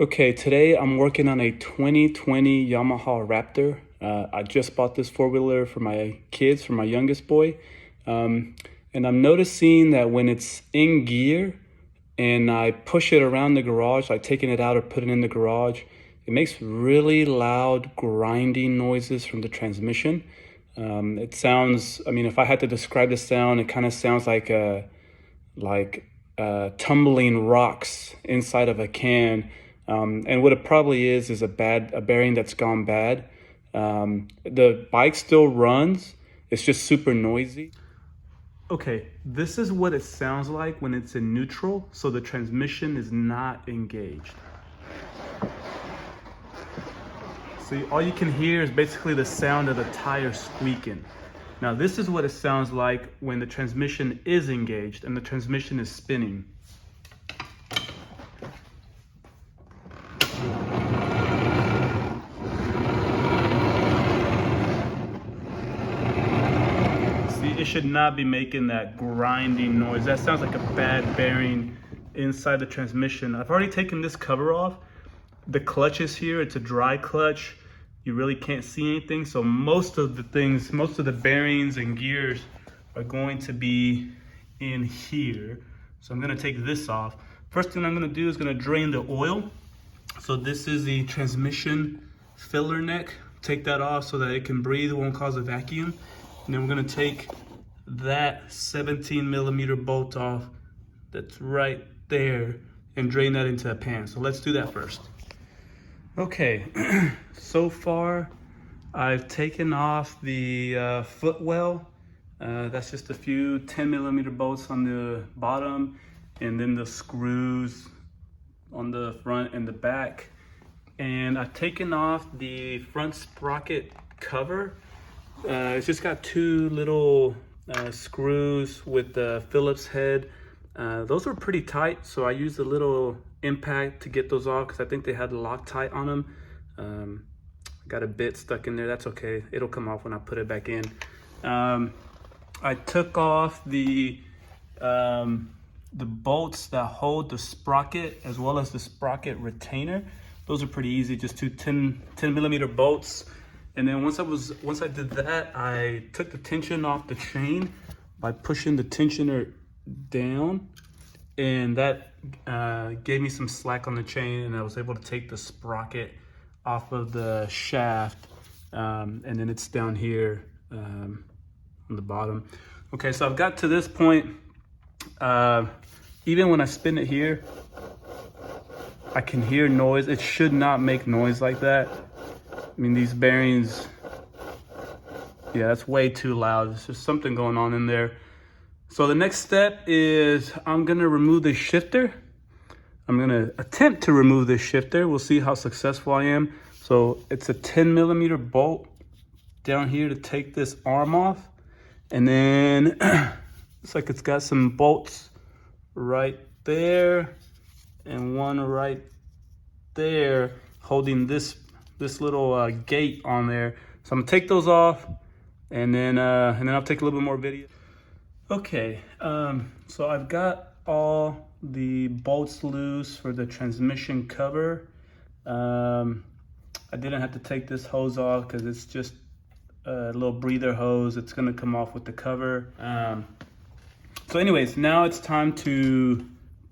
Okay, today I'm working on a 2020 Yamaha Raptor. I just bought this four-wheeler for my kids, for my youngest boy. And I'm noticing that when it's in gear and I push it around the garage, like taking it out or putting it in the garage, it makes really loud grinding noises from the transmission. It sounds, I mean, if I had to describe the sound, it kind of sounds like tumbling rocks inside of a can. And what it probably is a bearing that's gone bad. The bike still runs. It's just super noisy. Okay, this is what it sounds like when it's in neutral, so the transmission is not engaged. So all you can hear is basically the sound of the tire squeaking. Now this is what it sounds like when the transmission is engaged and the transmission is spinning. See, it should not be making that grinding noise. That sounds like a bad bearing inside the transmission. I've already taken this cover off. The clutch is here, it's a dry clutch. You really can't see anything. So most of the bearings and gears are going to be in here. So I'm gonna take this off. First thing I'm gonna do is gonna drain the oil. So this is the transmission filler neck. Take that off so that it can breathe, it won't cause a vacuum. And then we're gonna take that 17mm bolt off that's right there and drain that into a pan. So let's do that first. Okay, so far I've taken off the footwell. That's just a few 10mm bolts on the bottom and then the screws on the front and the back. And I've taken off the front sprocket cover. It's just got two little screws with the Phillips head. Those were pretty tight, so I used a little impact to get those off because I think they had Loctite on them. Got a bit stuck in there. That's okay. It'll come off when I put it back in. I took off the bolts that hold the sprocket as well as the sprocket retainer. Those are pretty easy, just two 10mm bolts. And then once I did that, I took the tension off the chain by pushing the tensioner down, and that gave me some slack on the chain, and I was able to take the sprocket off of the shaft, and then it's down here on the bottom. Okay, so I've got to this point. Even when I spin it here, I can hear noise. It should not make noise like that. I mean, these bearings, yeah, that's way too loud. There's just something going on in there. So the next step is I'm gonna remove the shifter. I'm gonna attempt to remove this shifter. We'll see how successful I am. So it's a 10mm bolt down here to take this arm off. And then it's like it's got some bolts right there and one right there holding this little gate on there. So I'm gonna take those off, and then I'll take a little bit more video. Okay, so I've got all the bolts loose for the transmission cover. I didn't have to take this hose off because it's just a little breather hose. It's gonna come off with the cover. So anyways, now it's time to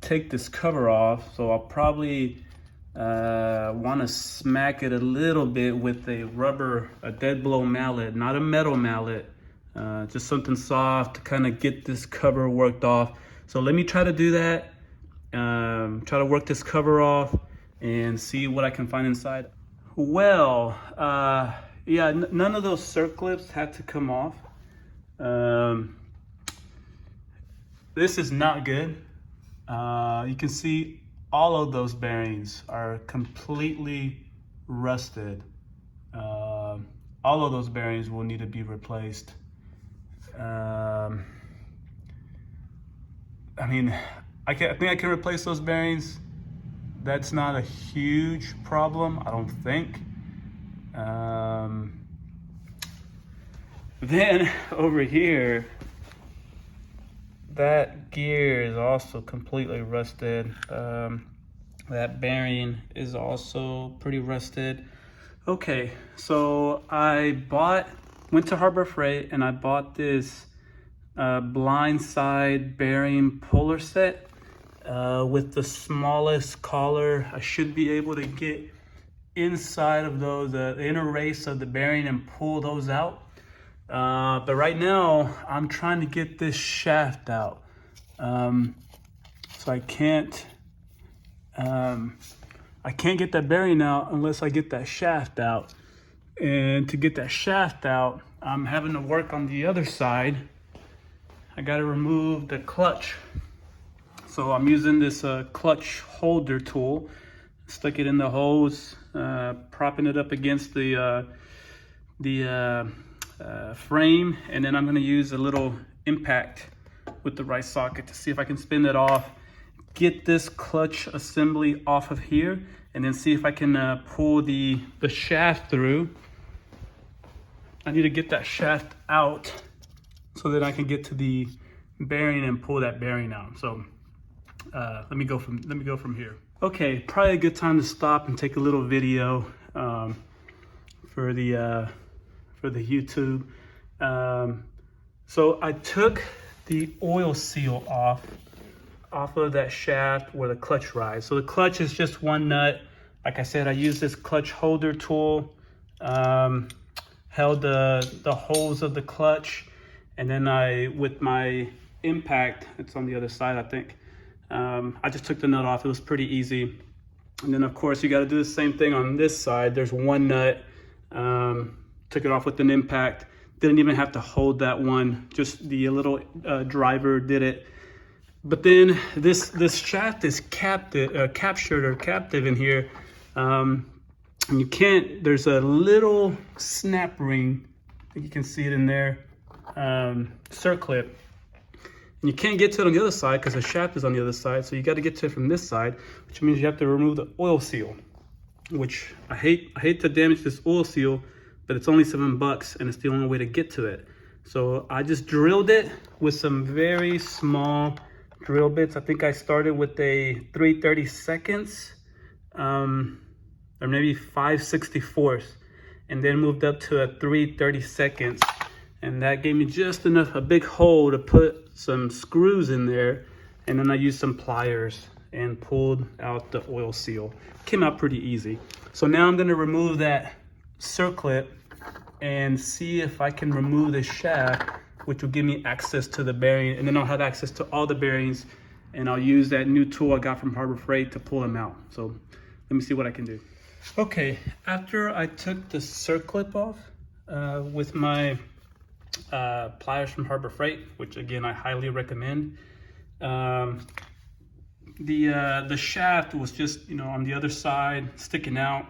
take this cover off. So I'll probably want to smack it a little bit with a dead blow mallet, not a metal mallet, just something soft to kind of get this cover worked off. So let me try to do that, try to work this cover off and see what I can find inside. Well, yeah, none of those circlips had to come off. This is not good. You can see all of those bearings are completely rusted. All of those bearings will need to be replaced. I mean, I think I can replace those bearings. That's not a huge problem, I don't think. Then over here, that gear is also completely rusted. That bearing is also pretty rusted. Okay, so I went to Harbor Freight and I bought this blind side bearing puller set with the smallest collar. I should be able to get inside of those, the inner race of the bearing, and pull those out. But right now I'm trying to get this shaft out. So I can't get that bearing out unless I get that shaft out. And to get that shaft out, I'm having to work on the other side. I got to remove the clutch. So I'm using this clutch holder tool, stick it in the hose, propping it up against the frame, and then I'm going to use a little impact with the right socket to see if I can spin that off, get this clutch assembly off of here, and then see if I can pull the shaft through. I need to get that shaft out so that I can get to the bearing and pull that bearing out. So let me go from here. Okay, probably a good time to stop and take a little video for the YouTube. So I took the oil seal off of that shaft where the clutch rides. So the clutch is just one nut. Like I said, I used this clutch holder tool, held the holes of the clutch, and then with my impact, it's on the other side, I think, I just took the nut off. It was pretty easy. And then of course you got to do the same thing on this side. There's one nut, took it off with an impact. Didn't even have to hold that one, just the little driver did it. But then this shaft is captured in here. And you can't, there's a little snap ring, I think you can see it in there, circlip. And you can't get to it on the other side because the shaft is on the other side. So you got to get to it from this side, which means you have to remove the oil seal, which I hate to damage this oil seal, but it's only $7 and it's the only way to get to it. So I just drilled it with some very small drill bits. I think I started with a 3/32, or maybe 5/64, and then moved up to a 3/32. And that gave me just enough, a big hole to put some screws in there. And then I used some pliers and pulled out the oil seal. Came out pretty easy. So now I'm gonna remove that circlip and see if I can remove the shaft, which will give me access to the bearing, and then I'll have access to all the bearings, and I'll use that new tool I got from Harbor Freight to pull them out. So let me see what I can do. Okay, after I took the circlip off with my pliers from Harbor Freight, which again I highly recommend, the shaft was just, on the other side, sticking out.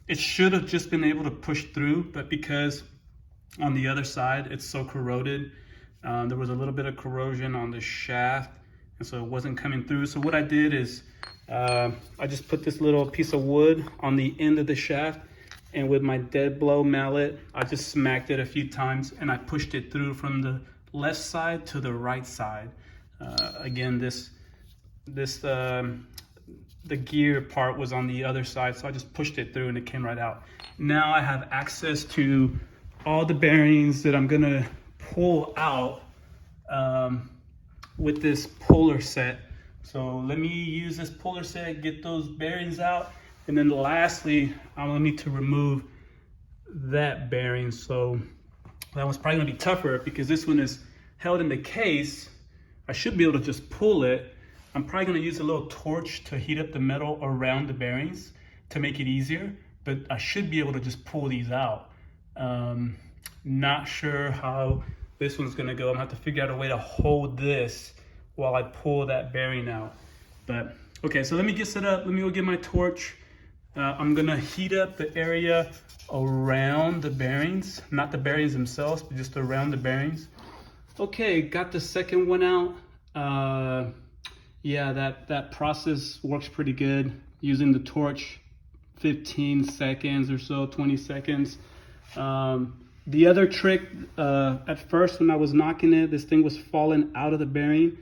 It should have just been able to push through, but because on the other side it's so corroded, there was a little bit of corrosion on the shaft, and so it wasn't coming through. So what I did is I just put this little piece of wood on the end of the shaft, and with my dead blow mallet, I just smacked it a few times, and I pushed it through from the left side to the right side. Again, the gear part was on the other side, so I just pushed it through and it came right out. Now I have access to all the bearings that I'm gonna pull out with this puller set. So let me use this puller set, get those bearings out, and then lastly, I'm gonna need to remove that bearing. So that one's probably gonna be tougher because this one is held in the case. I should be able to just pull it. I'm probably gonna use a little torch to heat up the metal around the bearings to make it easier, but I should be able to just pull these out. Not sure how this one's gonna go. I'm gonna have to figure out a way to hold this while I pull that bearing out. But okay, so let me get set up. Let me go get my torch. I'm gonna heat up the area around the bearings, not the bearings themselves, but just around the bearings. Okay, got the second one out. Yeah, that process works pretty good. Using the torch, 15 seconds or so, 20 seconds. The other trick, at first when I was knocking it, this thing was falling out of the bearing.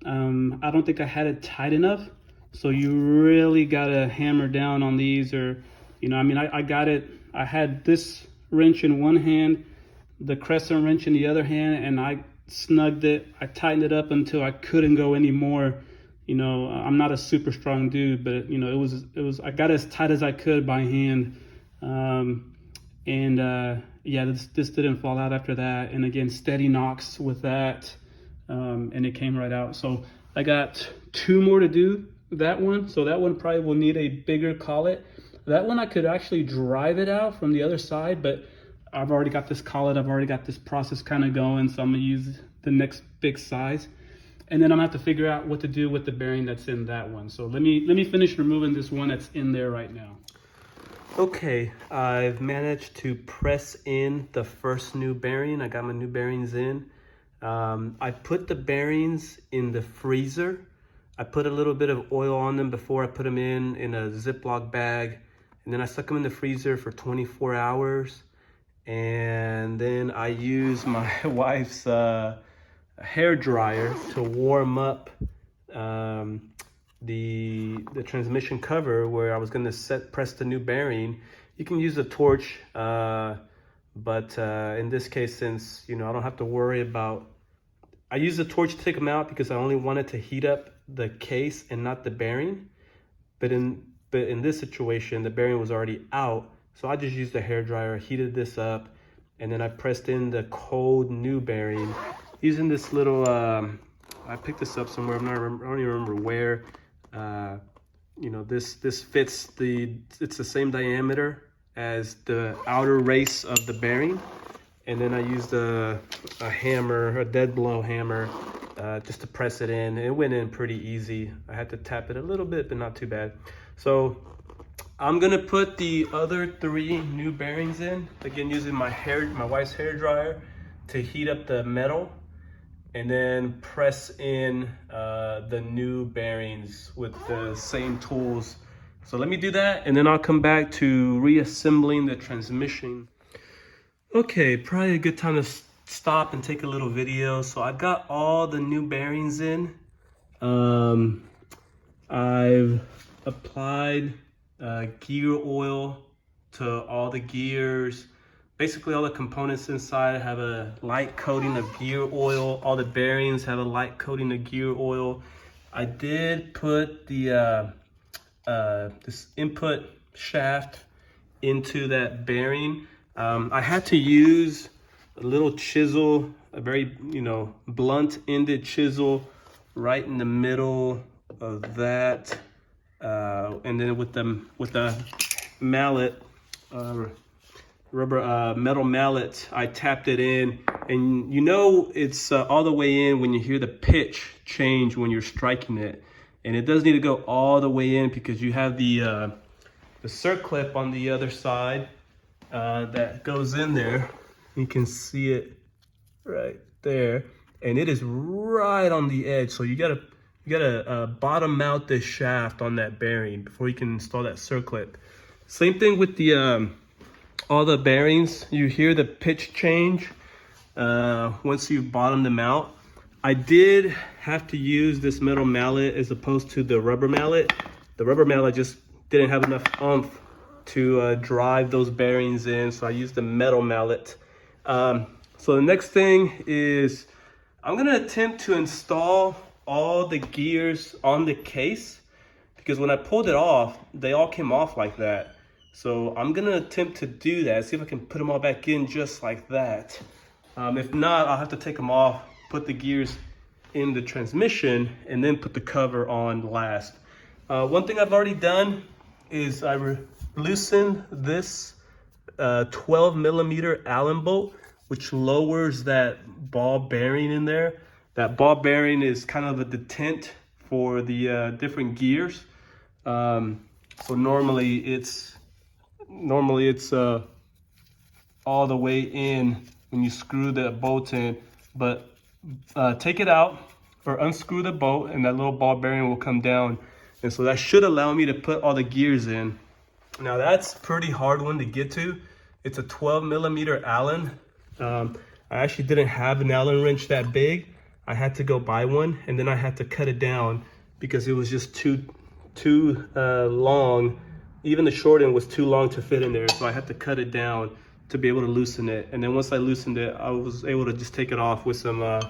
I don't think I had it tight enough. So you really gotta hammer down on these, or, you know, I mean, I got it. I had this wrench in one hand, the crescent wrench in the other hand, and I snugged it. I tightened it up until I couldn't go anymore. You know, I'm not a super strong dude, but you know, it was. I got as tight as I could by hand, yeah, this didn't fall out after that. And again, steady knocks with that, and it came right out. So I got 2 more to do. That one, so that one probably will need a bigger collet. That one I could actually drive it out from the other side, but I've already got this collet. I've already got this process kind of going, so I'm gonna use the next big size. And then I'm gonna have to figure out what to do with the bearing that's in that one. So let me finish removing this one that's in there right now. Okay, I've managed to press in the first new bearing. I got my new bearings in. I put the bearings in the freezer. I put a little bit of oil on them before I put them in a Ziploc bag. And then I stuck them in the freezer for 24 hours. And then I used my wife's hair dryer to warm up the transmission cover where I was going to press the new bearing. You can use a torch, but in this case, since you know I don't have to worry about, I used a torch to take them out because I only wanted to heat up the case and not the bearing. But in this situation, the bearing was already out, so I just used the hair dryer, heated this up, and then I pressed in the cold new bearing using this little, I picked this up somewhere, I don't even remember where. You know, this fits it's the same diameter as the outer race of the bearing. And then I used a hammer, a dead blow hammer, just to press it in. It went in pretty easy. I had to tap it a little bit, but not too bad. So I'm gonna put the other 3 new bearings in, again using my wife's hair dryer to heat up the metal, and then press in the new bearings with the same tools. So let me do that, and then I'll come back to reassembling the transmission. Okay, probably a good time to stop and take a little video. So I've got all the new bearings in. I've applied gear oil to all the gears. Basically all the components inside have a light coating of gear oil. All the bearings have a light coating of gear oil. I did put the this input shaft into that bearing. I had to use a little chisel, a very, you know, blunt-ended chisel right in the middle of that, and then with the mallet, metal mallet, I tapped it in, and you know it's all the way in when you hear the pitch change when you're striking it, and it does need to go all the way in because you have the circlip on the other side that goes in there. You can see it right there, and it is right on the edge. So you gotta bottom mount this shaft on that bearing before you can install that circlip. Same thing with the all the bearings. You hear the pitch change once you bottom them out. I did have to use this metal mallet as opposed to the rubber mallet. The rubber mallet just didn't have enough oomph to drive those bearings in, so I used the metal mallet. So the next thing is I'm gonna attempt to install all the gears on the case, because when I pulled it off, they all came off like that. So I'm gonna attempt to do that, see if I can put them all back in just like that. If not, I'll have to take them off, put the gears in the transmission, and then put the cover on last. One thing I've already done is I loosened this 12 millimeter Allen bolt, which lowers that ball bearing in there. That ball bearing is kind of a detent for the different gears. So normally it's all the way in when you screw the bolt in, but take it out or unscrew the bolt and that little ball bearing will come down. And so that should allow me to put all the gears in. Now that's a pretty hard one to get to. It's a 12 millimeter Allen. I actually didn't have an Allen wrench that big. I had to go buy one, and then I had to cut it down because it was just too too long. Even the short end was too long to fit in there, so I had to cut it down to be able to loosen it. And then once I loosened it, I was able to just take it off with some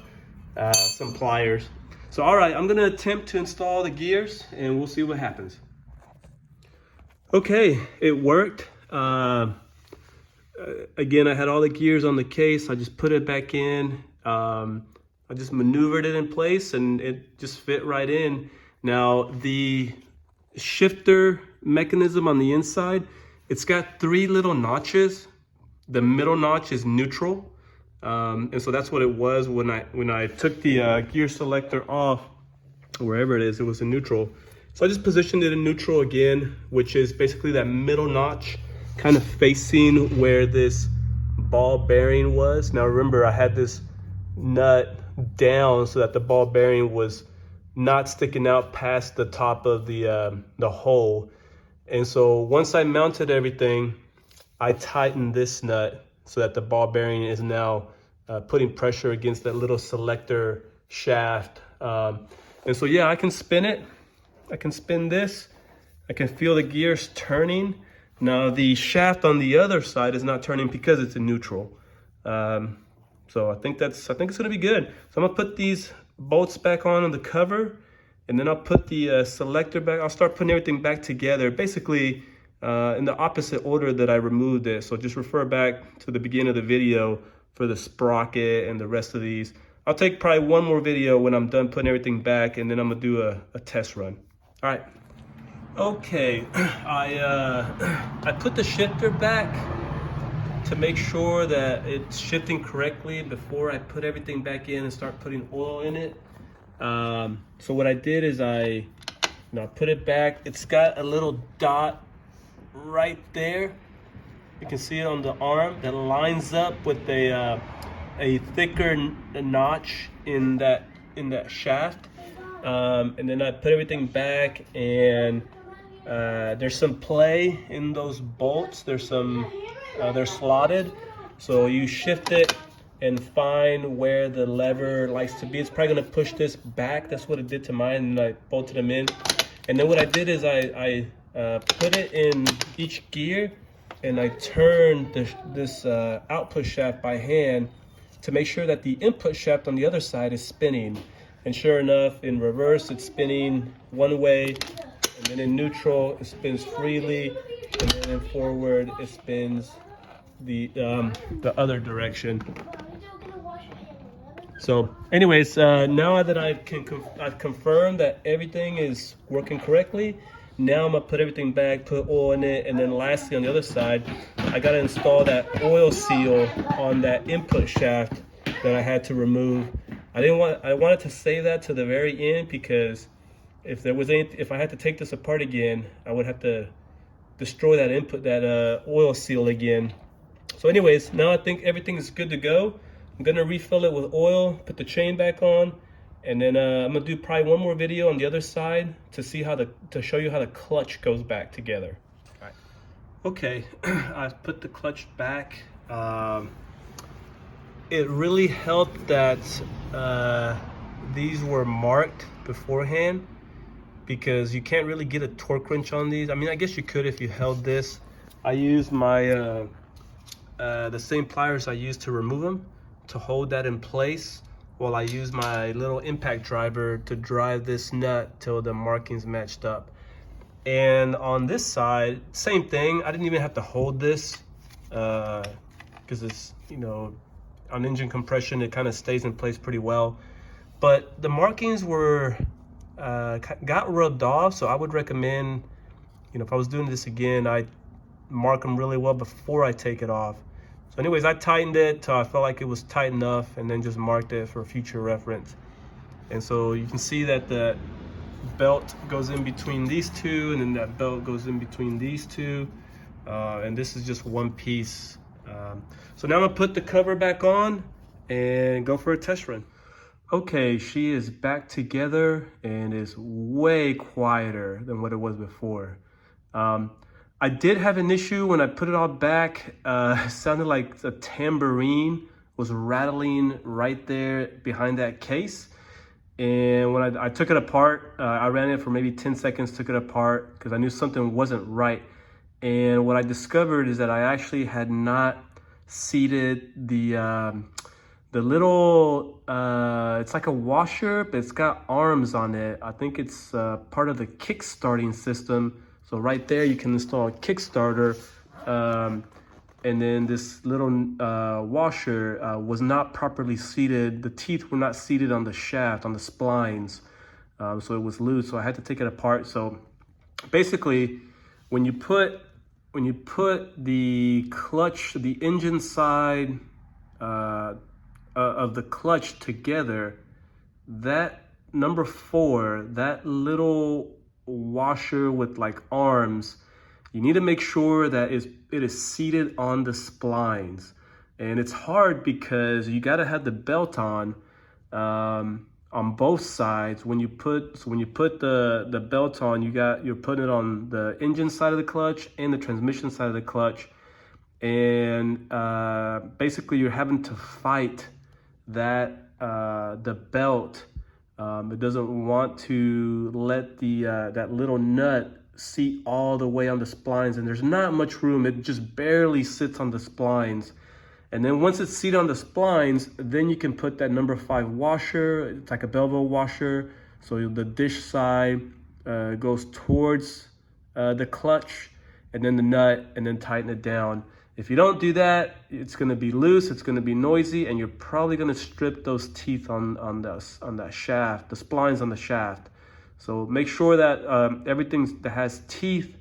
pliers. So all right, I'm gonna attempt to install the gears and we'll see what happens. Okay, it worked. Again, I had all the gears on the case. I just put it back in. I just maneuvered it in place and it just fit right in. Now the shifter mechanism on the inside, it's got 3 little notches. The middle notch is neutral. And so that's what it was when I took the gear selector off, wherever it is, it was in neutral. So I just positioned it in neutral again, which is basically that middle notch kind of facing where this ball bearing was. Now remember, I had this nut down so that the ball bearing was not sticking out past the top of the hole. And so once I mounted everything, I tightened this nut so that the ball bearing is now putting pressure against that little selector shaft. And so yeah, I can spin it. I can spin this. I can feel the gears turning. Now the shaft on the other side is not turning because it's in neutral. So I think it's gonna be good. So I'm gonna put these bolts back on the cover, and then I'll put the selector back. I'll start putting everything back together, basically in the opposite order that I removed it. So just refer back to the beginning of the video for the sprocket and the rest of these. I'll take probably one more video when I'm done putting everything back, and then I'm gonna do a test run. All right. Okay, I put the shifter back to make sure that it's shifting correctly before I put everything back in and start putting oil in it. So what I did is I put it back. It's got a little dot right there. You can see it on the arm that lines up with a thicker notch in that shaft. And then I put everything back, and there's some play in those bolts. There's some, they're slotted. So you shift it and find where the lever likes to be. It's probably gonna push this back. That's what it did to mine, and I bolted them in. And then what I did is I put it in each gear, and I turned this output shaft by hand to make sure that the input shaft on the other side is spinning. And sure enough, in reverse, it's spinning one way, and then in neutral, it spins freely, and then in forward, it spins the other direction. So anyways, now that I've confirmed that everything is working correctly, now I'm gonna put everything back, put oil in it, and then lastly on the other side, I gotta install that oil seal on that input shaft that I had to remove. I wanted to save that to the very end, because if I had to take this apart again, I would have to destroy that oil seal again. So anyways, now I think everything is good to go. I'm gonna refill it with oil, put the chain back on, and then I'm gonna do probably one more video on the other side to show you how the clutch goes back together. All right. Okay, I've put the clutch back. It really helped that these were marked beforehand, because you can't really get a torque wrench on these. I mean, I guess you could if you held this. I used my the same pliers I used to remove them to hold that in place, while I use my little impact driver to drive this nut till the markings matched up. And on this side, same thing. I didn't even have to hold this because it's, on engine compression, it kind of stays in place pretty well. But the markings were got rubbed off, so I would recommend, if I was doing this again, I'd mark them really well before I take it off. So anyways, I tightened it till I felt like it was tight enough, and then just marked it for future reference. And so you can see that the belt goes in between these two, and then that belt goes in between these two, and this is just one piece. So now I'm gonna put the cover back on and go for a test run. Okay, she is back together and is way quieter than what it was before. I did have an issue when I put it all back. It sounded like a tambourine was rattling right there behind that case. And when I took it apart, I ran it for maybe 10 seconds, took it apart because I knew something wasn't right. And what I discovered is that I actually had not seated the little, it's like a washer, but it's got arms on it. I think it's part of the kick starting system. So right there, you can install a Kickstarter. And then this little washer was not properly seated. The teeth were not seated on the shaft, on the splines. So it was loose, so I had to take it apart. So basically, when you put the clutch, the engine side of the clutch together, that number 4, that little washer with like arms, you need to make sure that it is seated on the splines. And it's hard because you got to have the belt on both sides. When you put the belt on, you're putting it on the engine side of the clutch and the transmission side of the clutch. And basically you're having to fight that the belt. It doesn't want to let that little nut seat all the way on the splines, and there's not much room. It just barely sits on the splines. And then once it's seated on the splines, then you can put that number 5 washer. It's like a Belleville washer. So the dish side goes towards the clutch, and then the nut, and then tighten it down. If you don't do that, it's going to be loose, it's going to be noisy, and you're probably going to strip those teeth on that shaft, the splines on the shaft. So make sure that everything that has teeth,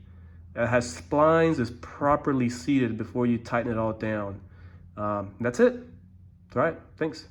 that has splines, is properly seated before you tighten it all down. That's it. All right, thanks.